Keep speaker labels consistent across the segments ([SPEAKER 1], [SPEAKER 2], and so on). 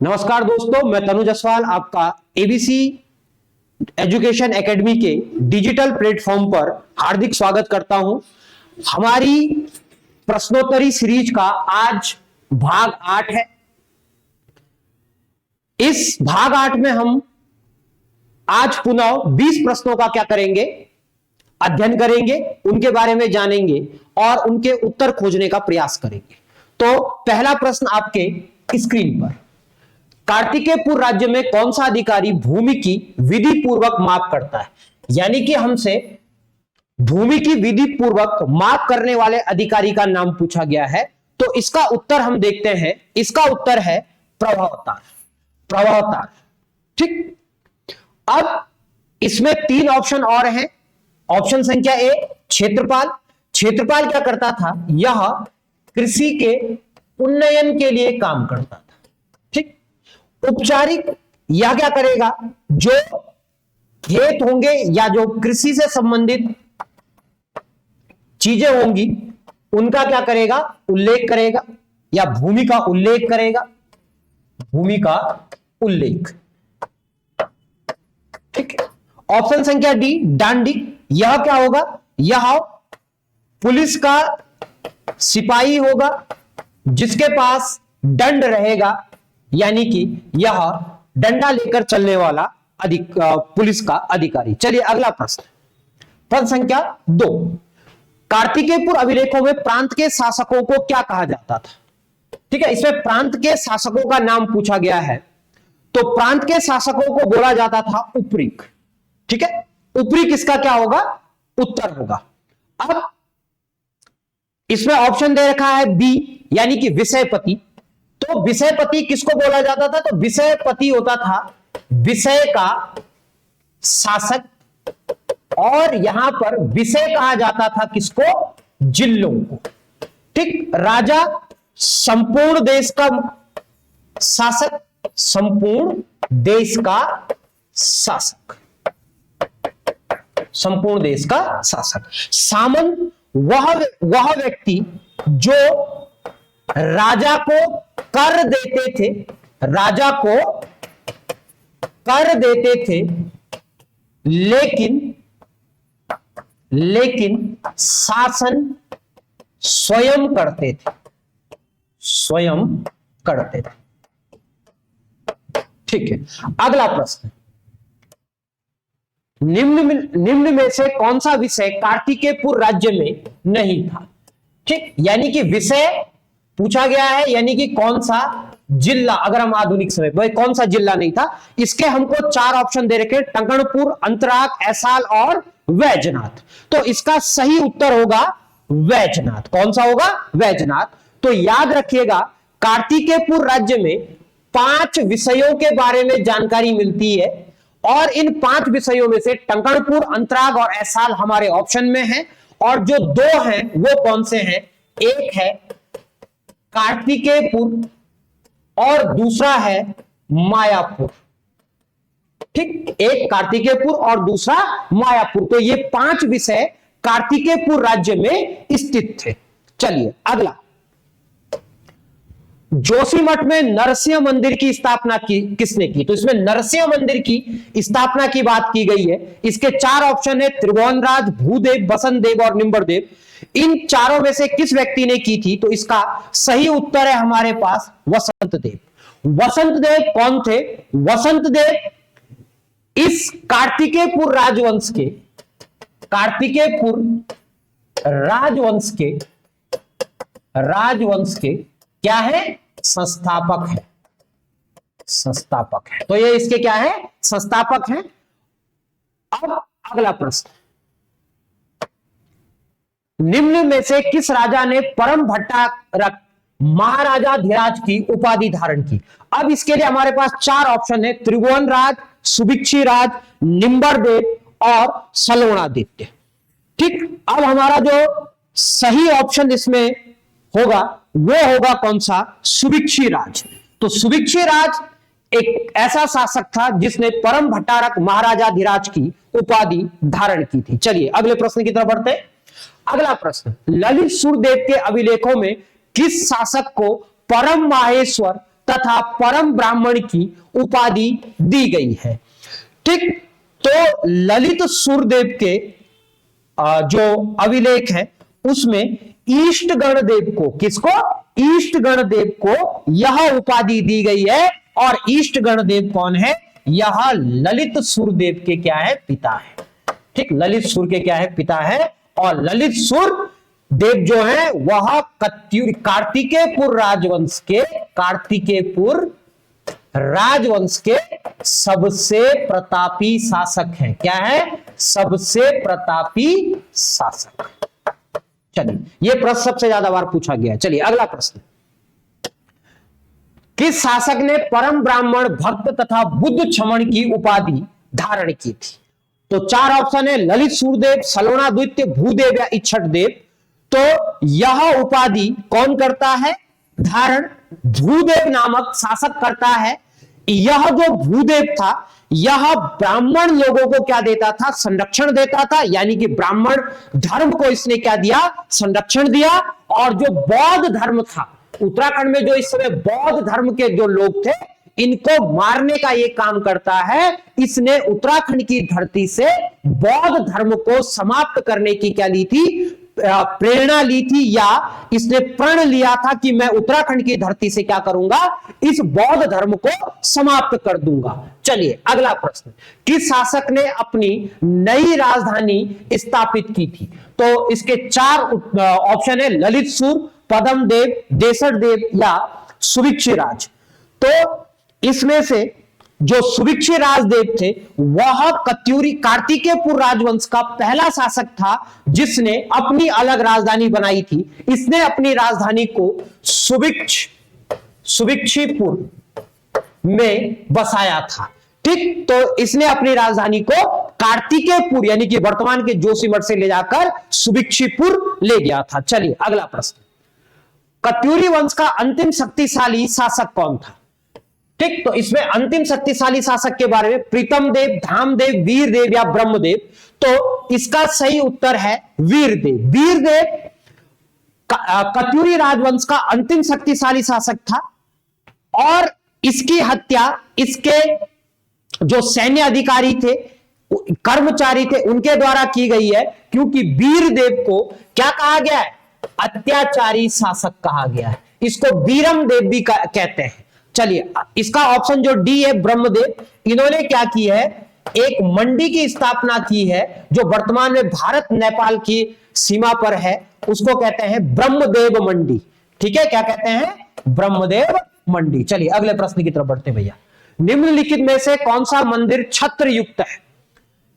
[SPEAKER 1] नमस्कार दोस्तों, मैं तनु जसवाल आपका एबीसी एजुकेशन एकेडमी के डिजिटल प्लेटफॉर्म पर हार्दिक स्वागत करता हूं। हमारी प्रश्नोत्तरी सीरीज का आज भाग 8 है। इस भाग 8 में हम आज पुनः 20 प्रश्नों का क्या करेंगे, अध्ययन करेंगे, उनके बारे में जानेंगे और उनके उत्तर खोजने का प्रयास करेंगे। तो पहला प्रश्न आपके स्क्रीन पर, कार्तिकेयपुर राज्य में कौन सा अधिकारी भूमि की विधि पूर्वक माप करता है? यानी कि हमसे भूमि की विधि पूर्वक माप करने वाले अधिकारी का नाम पूछा गया है। तो इसका उत्तर हम देखते हैं। इसका उत्तर है प्रभावतार। प्रभावतार, ठीक। अब इसमें 3 ऑप्शन और हैं। ऑप्शन संख्या ए, क्षेत्रपाल। क्षेत्रपाल क्या करता था? यह कृषि के उन्नयन के लिए काम करता था, ठीक। औपचारिक, यह क्या करेगा? जो खेत होंगे या जो कृषि से संबंधित चीजें होंगी उनका क्या करेगा? उल्लेख करेगा या भूमि का उल्लेख करेगा। भूमि का उल्लेख, ठीक है। ऑप्शन संख्या डी, डांडिक। यह क्या होगा? यह पुलिस का सिपाही होगा जिसके पास दंड रहेगा, यानी कि यह डंडा लेकर चलने वाला पुलिस का अधिकारी। चलिए अगला प्रश्न, प्रश्न संख्या 2। कार्तिकेयपुर अभिलेखों में प्रांत के शासकों को क्या कहा जाता था? ठीक है, इसमें प्रांत के शासकों का नाम पूछा गया है। तो प्रांत के शासकों को बोला जाता था उपरीक, ठीक है। उपरीक इसका क्या होगा? उत्तर होगा। अब इसमें ऑप्शन दे रखा है बी, यानी कि विषयपति। तो विषयपति किसको बोला जाता था? तो विषयपति होता था विषय का शासक, और यहां पर विषय कहा जाता था किसको? जिलों को, ठीक। राजा संपूर्ण देश का शासक, संपूर्ण देश का शासक, संपूर्ण देश का शासक। सामंत वह व्यक्ति जो राजा को कर देते थे, राजा को कर देते थे, लेकिन शासन स्वयं करते थे, स्वयं करते थे, ठीक है। अगला प्रश्न, निम्न में से कौन सा विषय कार्तिकेयपुर राज्य में नहीं था? ठीक, यानी कि विषय पूछा गया है, यानी कि कौन सा जिला, अगर हम आधुनिक समय भाई कौन सा जिला नहीं था। इसके हमको 4 ऑप्शन दे रखे, टंकणपुर, अंतराग, ऐसाल और वैजनाथ। तो इसका सही उत्तर होगा वैजनाथ। कौन सा होगा? वैजनाथ। तो याद रखिएगा, कार्तिकेयपुर राज्य में 5 विषयों के बारे में जानकारी मिलती है, और इन 5 विषयों में से टंकणपुर, अंतराग और ऐसाल हमारे ऑप्शन में है। और जो 2 हैं वो कौन से हैं? एक है कार्तिकेयपुर और दूसरा है मायापुर, ठीक। एक कार्तिकेयपुर और दूसरा मायापुर। तो ये 5 विषय कार्तिकेयपुर राज्य में स्थित थे। चलिए अगला, जोशीमठ में नरसिंह मंदिर की स्थापना किसने की? तो इसमें नरसिंह मंदिर की स्थापना की बात की गई है। इसके 4 ऑप्शन है, त्रिभुवनराज, भूदेव, बसंत देव और निम्बरदेव। इन चारों में से किस व्यक्ति ने की थी? तो इसका सही उत्तर है हमारे पास वसंत देव। वसंत देव कौन थे? वसंत देव इस कार्तिकेयपुर राजवंश के, कार्तिकेयपुर राजवंश के क्या है? संस्थापक है, संस्थापक है। तो ये इसके क्या है? संस्थापक हैं। अब अगला प्रश्न, निम्न में से किस राजा ने परम भट्टारक महाराजाधिराज की उपाधि धारण की? अब इसके लिए हमारे पास 4 ऑप्शन है, त्रिभुवनराज, सुभिक्षिराज, निम्बरदेव और सलोणादित्य, ठीक। अब हमारा जो सही ऑप्शन इसमें होगा वो होगा कौन सा? सुभिक्षिराज। तो सुभिक्षिराज एक ऐसा शासक था जिसने परम भट्टारक महाराजाधिराज की उपाधि धारण की थी। चलिए अगले प्रश्न की तरफ बढ़ते हैं। अगला प्रश्न, ललित सुरदेव के अभिलेखों में किस शासक को परम माहेश्वर तथा परम ब्राह्मण की उपाधि दी गई है। ठीक, तो ललित सूर्यदेव के जो अभिलेख है उसमें ईष्ट गणदेव को, किसको, ईष्ट गणदेव को यह उपाधि दी गई है। और ईष्ट गणदेव कौन है, यह ललित सूर्यदेव के क्या है, पिता है। ठीक, ललित सूर्य के क्या है, पिता है। और ललित सूर्य देव जो है वह कार्तिकेयपुर राजवंश के, कार्तिकेयपुर राजवंश के सबसे प्रतापी शासक हैं। क्या है, सबसे प्रतापी शासक। चलिए, यह प्रश्न सबसे ज्यादा बार पूछा गया है। चलिए अगला प्रश्न, किस शासक ने परम ब्राह्मण भक्त तथा बुद्ध क्षमण की उपाधि धारण की थी? तो चार ऑप्शन है, ललित सूर्यदेव, सलोना द्वितीय, भूदेव या इच्छट देव। तो यह उपाधि कौन करता है धारण? भूदेव नामक शासक करता है। यह जो भूदेव था यह ब्राह्मण लोगों को क्या देता था, संरक्षण देता था, यानी कि ब्राह्मण धर्म को इसने क्या दिया, संरक्षण दिया। और जो बौद्ध धर्म था, उत्तराखंड में जो इस समय बौद्ध धर्म के जो लोग थे, इनको मारने का ये काम करता है। इसने उत्तराखंड की धरती से बौद्ध धर्म को समाप्त करने की क्या ली थी, प्रेरणा ली थी, या इसने प्रण लिया था कि मैं उत्तराखंड की धरती से क्या करूंगा, इस बौद्ध धर्म को समाप्त कर दूंगा। चलिए अगला प्रश्न, किस शासक ने अपनी नई राजधानी स्थापित की थी? तो इसके चार ऑप्शन है, ललित सूर्य, पद्म देव, देसर देव या सुभिक्षिराज। तो इसमें से जो सुभिक्षिराज देव थे वह कार्तिकेयपुर राजवंश का पहला शासक था जिसने अपनी अलग राजधानी बनाई थी। इसने अपनी राजधानी को सुभिक्षिपुर में बसाया था। ठीक, तो इसने अपनी राजधानी को कार्तिकेयपुर यानी कि वर्तमान के जोशीमठ से ले जाकर सुभिक्षिपुर ले गया था। चलिए अगला प्रश्न, कत्यूरी वंश का अंतिम शक्तिशाली शासक कौन था? ठीक, तो इसमें अंतिम शक्तिशाली शासक के बारे में प्रीतमदेव, धामदेव, वीरदेव या ब्रह्मदेव। तो इसका सही उत्तर है वीरदेव। वीरदेव कत्यूरी राजवंश का अंतिम शक्तिशाली शासक था और इसकी हत्या इसके जो सैन्य अधिकारी थे, कर्मचारी थे, उनके द्वारा की गई है, क्योंकि वीरदेव को क्या कहा गया है, अत्याचारी शासक कहा गया है। इसको वीरम देव भी कहते हैं। चलिए, इसका ऑप्शन जो डी है ब्रह्मदेव, इन्होंने क्या की है, एक मंडी की स्थापना की है जो वर्तमान में भारत नेपाल की सीमा पर है, उसको कहते हैं ब्रह्मदेव मंडी। ठीक है, क्या कहते हैं, ब्रह्मदेव मंडी। चलिए अगले प्रश्न की तरफ बढ़ते भैया, निम्नलिखित में से कौन सा मंदिर छत्र युक्त है?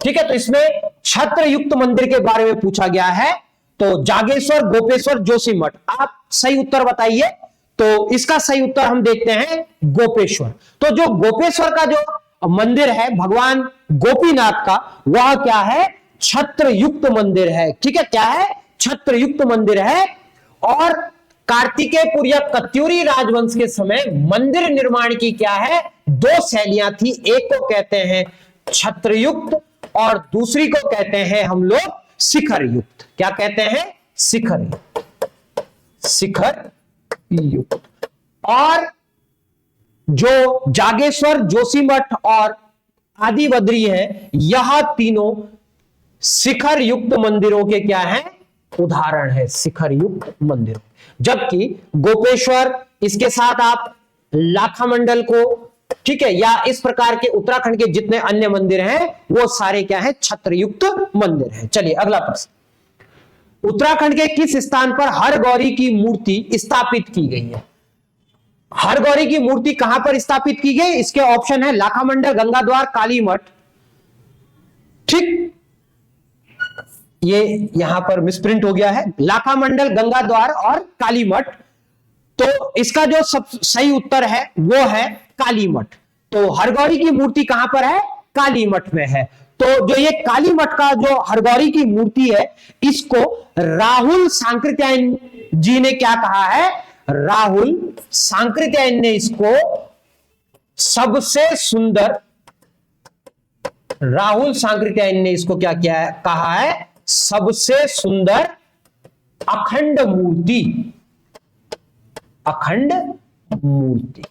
[SPEAKER 1] ठीक है, तो इसमें छत्र युक्त मंदिर के बारे में पूछा गया है। तो जागेश्वर, गोपेश्वर, जोशीमठ, आप सही उत्तर बताइए। तो इसका सही उत्तर हम देखते हैं गोपेश्वर। तो जो गोपेश्वर का जो मंदिर है भगवान गोपीनाथ का, वह क्या है, छत्र युक्त मंदिर है। ठीक है, क्या है, छत्र युक्त मंदिर है। और कार्तिकेयपुर या कत्यूरी राजवंश के समय मंदिर निर्माण की क्या है, दो शैलियां थी। एक को कहते हैं छत्र युक्त और दूसरी को कहते हैं हम लोग शिखर युक्त। क्या कहते हैं, शिखर युक्त, शिखर युक्त। और जो जागेश्वर, जोशीमठ और आदि बद्री है, यह तीनों शिखर युक्त मंदिरों के क्या है, उदाहरण है, शिखर युक्त मंदिरों। जबकि गोपेश्वर, इसके साथ आप लाखामंडल को, ठीक है, या इस प्रकार के उत्तराखंड के जितने अन्य मंदिर हैं वो सारे क्या है, छत्रयुक्त मंदिर हैं। चलिए अगला प्रश्न, उत्तराखंड के किस स्थान पर हरगौरी की मूर्ति स्थापित की गई है? हरगौरी की मूर्ति कहां पर स्थापित की गई? इसके ऑप्शन है लाखामंडल, गंगाद्वार, कालीमठ। ठीक, ये यहां पर मिसप्रिंट हो गया है, लाखामंडल, गंगाद्वार और कालीमठ। तो इसका जो सब सही उत्तर है वो है कालीमठ। तो हरगौरी की मूर्ति कहां पर है, कालीमठ में है। तो जो ये कालीमठ का जो हरगौरी की मूर्ति है, इसको राहुल सांकृत्यायन जी ने क्या कहा है, राहुल सांकृत्यायन ने इसको सबसे सुंदर, राहुल सांकृत्यायन ने इसको क्या किया है, कहा है सबसे सुंदर अखंड मूर्ति, अखंड मूर्ति।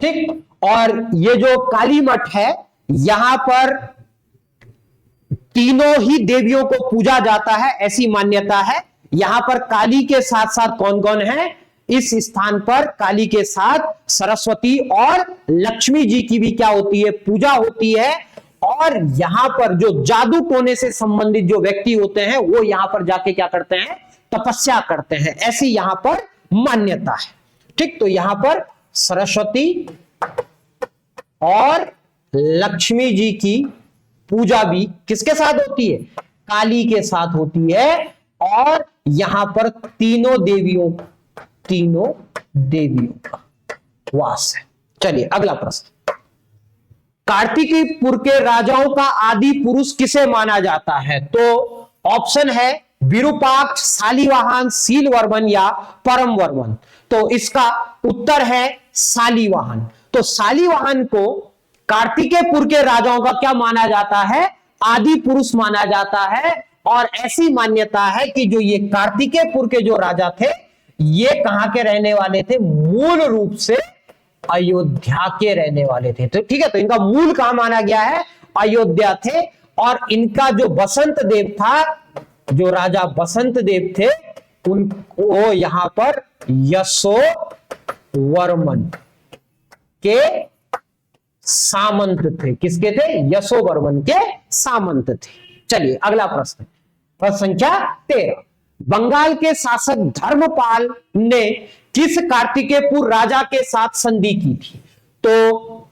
[SPEAKER 1] ठीक। और ये जो काली मठ है, यहां पर तीनों ही देवियों को पूजा जाता है, ऐसी मान्यता है। यहां पर काली के साथ साथ कौन कौन है? इस स्थान पर काली के साथ सरस्वती और लक्ष्मी जी की भी क्या होती है? पूजा होती है। और यहां पर जो जादू टोने से संबंधित जो व्यक्ति होते हैं वो यहां पर जाके क्या करते हैं? तपस्या करते हैं, ऐसी यहां पर मान्यता है। ठीक, तो यहां पर सरस्वती और लक्ष्मी जी की पूजा भी किसके साथ होती है? काली के साथ होती है। और यहां पर तीनों देवियों का वास है। चलिए अगला प्रश्न, कार्तिकीपुर के राजाओं का आदि पुरुष किसे माना जाता है? तो ऑप्शन है विरूपाक्ष, शालीवाहन, शीलवर्मन या परमवर्मन। तो इसका उत्तर है शालीवाहन। तो शालीवाहन को कार्तिकेयपुर के राजाओं का क्या माना जाता है? आदि पुरुष माना जाता है। और ऐसी मान्यता है कि जो ये कार्तिकेयपुर के जो राजा थे, ये कहां के रहने वाले थे? मूल रूप से अयोध्या के रहने वाले थे। तो ठीक है, तो इनका मूल कहां माना गया है? अयोध्या थे। और इनका जो बसंत देव था, जो राजा बसंत देव थे, उनको यहां पर यशोवर्मन के सामंत थे। किसके थे? यशोवर्मन के सामंत थे। चलिए अगला प्रश्न, प्रश्न संख्या 13, बंगाल के शासक धर्मपाल ने किस कार्तिकेयपुर राजा के साथ संधि की थी? तो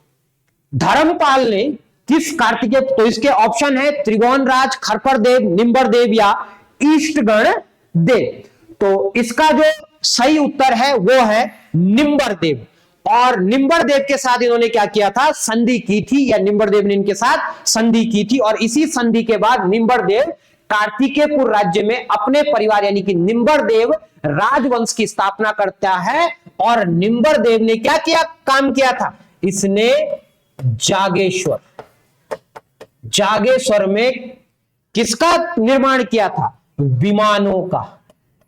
[SPEAKER 1] धर्मपाल ने किस कार्तिकेय, तो इसके ऑप्शन है त्रिभुवनराज, खरपरदेव, निंबरदेव या ईष्टगण देव। तो इसका जो सही उत्तर है वो है निंबरदेव। और निंबरदेव के साथ इन्होंने क्या किया था? संधि की थी, या निंबरदेव ने इनके साथ संधि की थी। और इसी संधि के बाद निंबरदेव कार्तिकेयपुर राज्य में अपने परिवार यानी कि निंबरदेव राजवंश की स्थापना करता है। और निंबरदेव ने क्या किया, काम किया था? इसने जागेश्वर में किसका निर्माण किया था? विमानों का।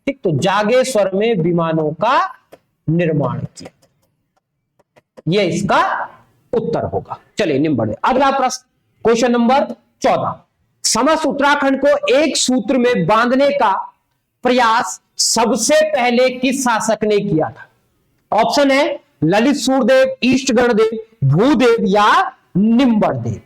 [SPEAKER 1] ठीक, तो जागेश्वर में विमानों का निर्माण किया, ये इसका उत्तर होगा। चलिए निंबरदेव। अगला प्रश्न, क्वेश्चन नंबर 14, समस्त उत्तराखंड को एक सूत्र में बांधने का प्रयास सबसे पहले किस शासक ने किया था? ऑप्शन है ललित सूरदेव, ईष्टगणदेव, भूदेव या निंबरदेव।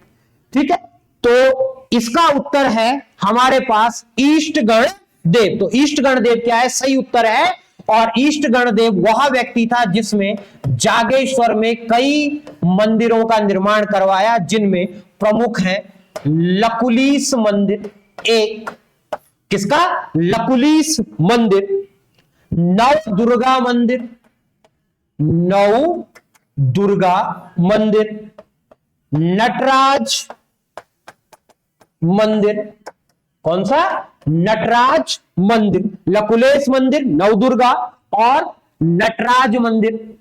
[SPEAKER 1] ठीक है, तो इसका उत्तर है हमारे पास ईष्टगणदेव। तो ईष्टगणदेव क्या है? सही उत्तर है। और ईष्टगणदेव वह व्यक्ति था जिसमें जागेश्वर में कई मंदिरों का निर्माण करवाया, जिनमें प्रमुख हैं लकुलीस मंदिर, एक किसका? लकुलीस मंदिर, नव दुर्गा मंदिर, नटराज मंदिर। कौन सा? नटराज मंदिर, लकुलेश मंदिर, नवदुर्गा और नटराज मंदिर।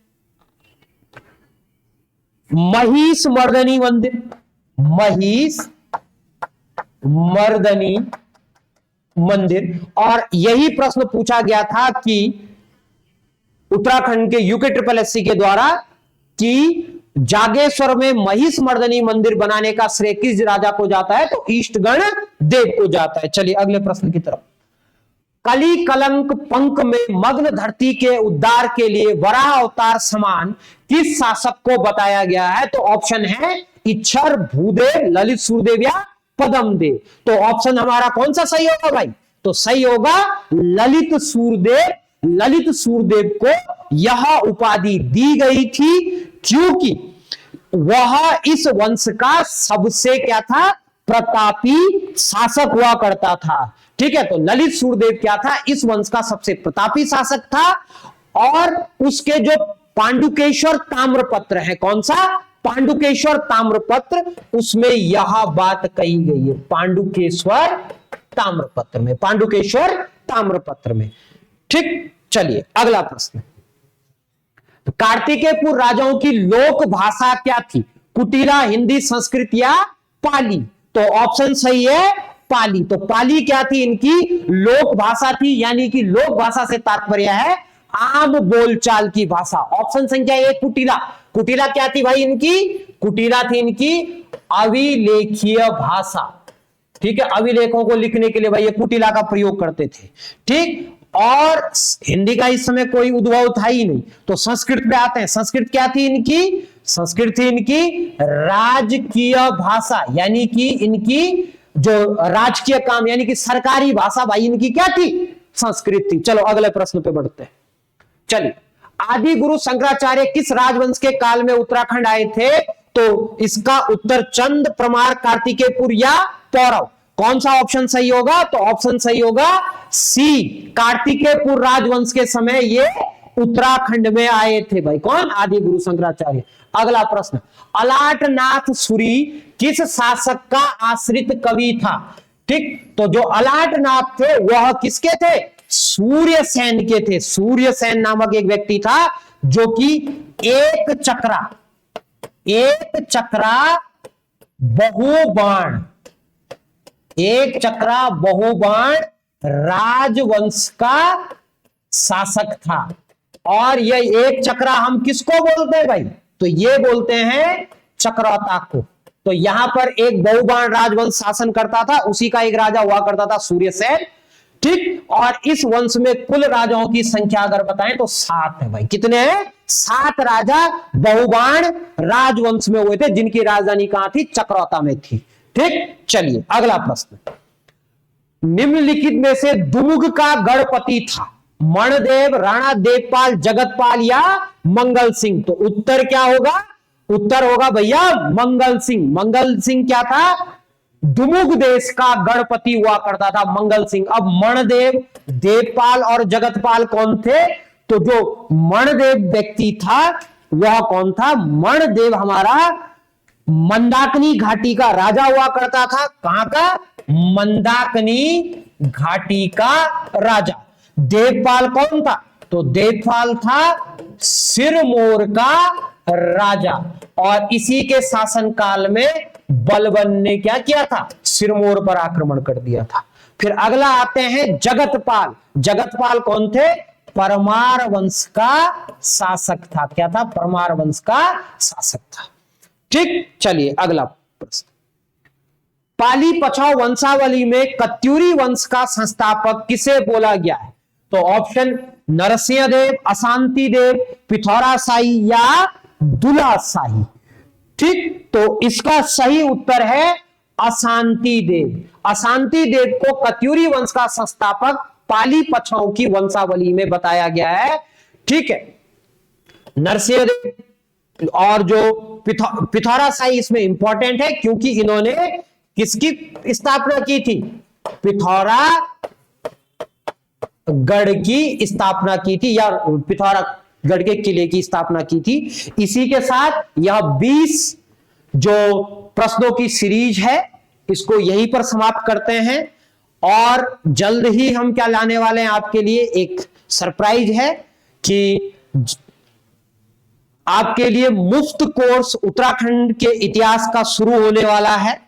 [SPEAKER 1] महिष मर्दनी मंदिर। और यही प्रश्न पूछा गया था कि उत्तराखंड के यूके SSSC के द्वारा कि जागेश्वर में महिष मर्दनी मंदिर बनाने का श्रेय किस राजा को जाता है? तो ईष्टगण देव को जाता है। चलिए अगले प्रश्न की तरफ, कली कलंक पंक में मग्न धरती के उद्धार के लिए वराह अवतार समान किस शासक को बताया गया है? तो ऑप्शन है इच्छर, भूदेव, ललित सूरदेव या पद्मदेव। तो ऑप्शन हमारा कौन सा सही होगा भाई? तो सही होगा ललित सूरदेव। ललित सूरदेव को यह उपाधि दी गई थी क्योंकि वह इस वंश का सबसे क्या था? प्रतापी शासक हुआ करता था। ठीक है, तो ललित सूरदेव क्या था? इस वंश का सबसे प्रतापी शासक था। और उसके जो पांडुकेश्वर ताम्रपत्र है, कौन सा? पांडुकेश्वर ताम्रपत्र, उसमें यह बात कही गई है। पांडुकेश्वर ताम्रपत्र में। ठीक, चलिए अगला प्रश्न, तो कार्तिकेयपुर राजाओं की लोक भाषा क्या थी? कुटिला, हिंदी, संस्कृत या पाली? तो ऑप्शन सही है पाली। तो पाली क्या थी? इनकी लोक भाषा थी। यानी कि लोक भाषा से तात्पर्य है आम बोलचाल की भाषा। ऑप्शन संख्या एक कुटिला। कुटिला क्या थी भाई इनकी? कुटिला थी इनकी अभिलेखीय भाषा। ठीक है, अभिलेखों को लिखने के लिए भाई ये कुटिला का प्रयोग करते थे। ठीक, और हिंदी का इस समय कोई उद्भव था ही नहीं, तो संस्कृत पे आते हैं। संस्कृत क्या थी इनकी? संस्कृत थी इनकी राजकीय भाषा, यानी कि इनकी जो राजकीय काम यानी कि सरकारी भाषा भाई इनकी क्या थी? संस्कृत थी। चलो अगले प्रश्न पे बढ़ते हैं। चलिए, आदि गुरु शंकराचार्य किस राजवंश के काल में उत्तराखंड आए थे? तो इसका उत्तर चंद, प्रमार, कार्तिकेयपुर या पौरव। कौन सा ऑप्शन सही होगा? तो ऑप्शन सही होगा सी, कार्तिकेयपुर राजवंश के समय ये उत्तराखंड में आए थे भाई। कौन? आदि गुरु शंकराचार्य। अगला प्रश्न, अलाटनाथ सूरी किस शासक का आश्रित कवि था? ठीक, तो जो अलाटनाथ थे वह किसके थे? सूर्यसेन के थे। सूर्यसेन नामक एक व्यक्ति था जो कि एक चक्रा बहुबाण राजवंश का शासक था। और यह एक चक्रा हम किसको बोलते हैं भाई? तो ये बोलते हैं चक्रौता को। तो यहां पर एक बहुबाण राजवंश शासन करता था, उसी का एक राजा हुआ करता था सूर्यसेन। ठीक, और इस वंश में कुल राजाओं की संख्या अगर बताएं तो 7 है भाई। कितने हैं? 7 राजा बहुबाण राजवंश में हुए थे, जिनकी राजधानी कहां थी? चक्रौता में थी। ठीक, चलिए अगला प्रश्न, निम्नलिखित में से दुमुग का गणपति था? मणदेव, राणा देवपाल, जगतपाल या मंगल सिंह? तो उत्तर क्या होगा? उत्तर होगा भैया मंगल सिंह। मंगल सिंह क्या था? दुमुग देश का गणपति हुआ करता था मंगल सिंह। अब मणदेव, देवपाल और जगतपाल कौन थे? तो जो मणदेव व्यक्ति था वह कौन था? मणदेव हमारा मंदाकिनी घाटी का राजा हुआ करता था। कहां का? मंदाकिनी घाटी का राजा। देवपाल कौन था? तो देवपाल था सिरमौर का राजा, और इसी के शासनकाल में बलबन ने क्या किया था? सिरमौर पर आक्रमण कर दिया था। फिर अगला आते हैं जगतपाल। जगतपाल कौन थे? परमार वंश का शासक था। क्या था? परमार वंश का शासक था। ठीक, चलिए अगला प्रश्न, पाली पछाऊ वंशावली में कत्यूरी वंश का संस्थापक किसे बोला गया है? तो ऑप्शन नरसिंह देव, अशांति देव, पिथौरा शाही या दुल्हा शाही। ठीक, तो इसका सही उत्तर है अशांति देव। अशांति देव को कत्यूरी वंश का संस्थापक पाली पछाऊ की वंशावली में बताया गया है। ठीक है, नरसिंह देव और जो पिथौरा शाही इसमें इंपॉर्टेंट है, क्योंकि इन्होंने किसकी स्थापना की थी? पिथौरा गढ़ की स्थापना की थी, या पिथौरागढ़ के किले की स्थापना की थी। इसी के साथ यह 20 जो प्रश्नों की सीरीज है इसको यहीं पर समाप्त करते हैं, और जल्द ही हम क्या लाने वाले हैं आपके लिए? एक सरप्राइज है कि आपके लिए मुफ्त कोर्स उत्तराखंड के इतिहास का शुरू होने वाला है,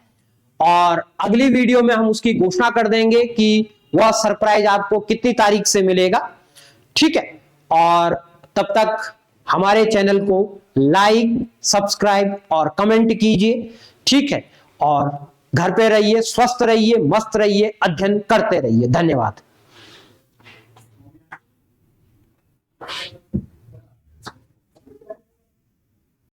[SPEAKER 1] और अगली वीडियो में हम उसकी घोषणा कर देंगे कि वह सरप्राइज आपको कितनी तारीख से मिलेगा। ठीक है, और तब तक हमारे चैनल को लाइक, सब्सक्राइब और कमेंट कीजिए। ठीक है, और घर पे रहिए, स्वस्थ रहिए, मस्त रहिए, अध्ययन करते रहिए। धन्यवाद।